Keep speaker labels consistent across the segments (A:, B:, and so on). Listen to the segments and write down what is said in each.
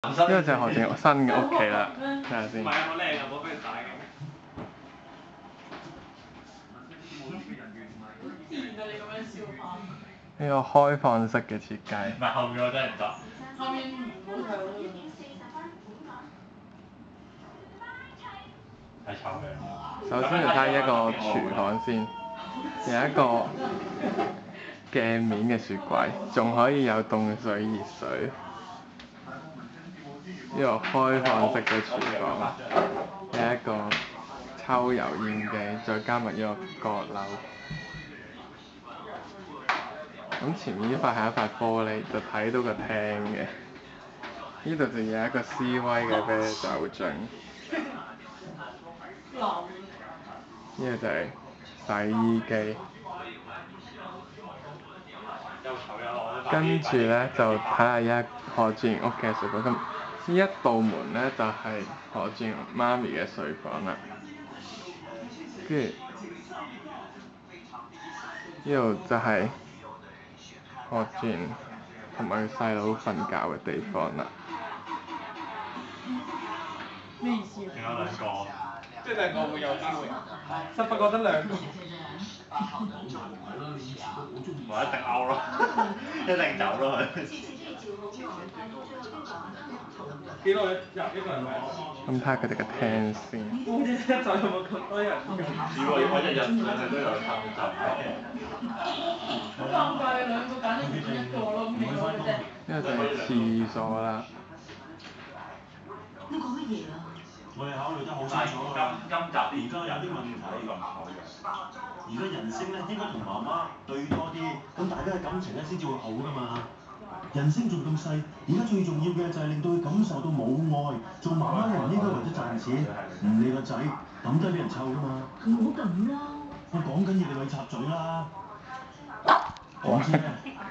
A: 呢個就係何靜新嘅屋企啦，睇下先。
B: 唔係啊，好靚啊，冇俾佢打嘅。
C: 賤啊！你咁樣笑法。
A: 呢個開放式嘅設計。
B: 唔係後面我真係唔得。
C: 後面唔好睇咯。
B: 太醜樣。
A: 首先就睇一個廚房先，有一個鏡面嘅雪櫃，仲可以有凍水、熱水。呢個開放式嘅廚房，有一個抽油煙機，再加埋呢個閣樓。咁前面呢塊係一塊玻璃，就睇到個廳嘅。呢度就有一個斯威嘅啤酒樽。呢個就係洗衣機。跟住咧就睇下何志賢屋企嘅睡房。咁呢一道門咧就係何志賢媽咪嘅睡房啦。跟住呢度就係何志賢同埋佢細佬瞓覺嘅地方啦。
C: 咩意思啊？
B: 仲有兩個。
D: 即係兩個會有機會。實不覺得兩個。
B: 我一定 out 咯，一定走咯佢。
D: 幾耐入一個人位？
A: 咁睇下佢哋嘅廳先。
D: 我哋一走有冇咁多人？
B: 只喎，我日日兩日都有探就。
C: 好尷尬啊！兩個揀你一個咯，咁幾多嘅啫？
A: 呢個就係廁所啦。
E: 你講乜嘢啊？
F: 我哋考慮得好清楚㗎，
B: 今集
F: 而家有啲問題。而家人聲咧應該同媽媽對多啲，咁大家嘅感情咧先至會好㗎嘛。人聲仲咁細，而家最重要嘅就係令到佢感受到母愛。做媽媽嘅唔應該為咗賺錢，唔理個仔抌低俾人湊㗎嘛。
E: 唔好咁啦。
F: 我講緊嘢，你咪插嘴啦。
A: 我驚。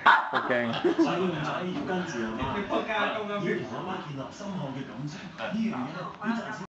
F: 細個女仔要跟住阿媽，
D: 你仆街咁樣。
F: 要同阿媽建立深厚嘅感情，呢樣嘢咧要賺錢。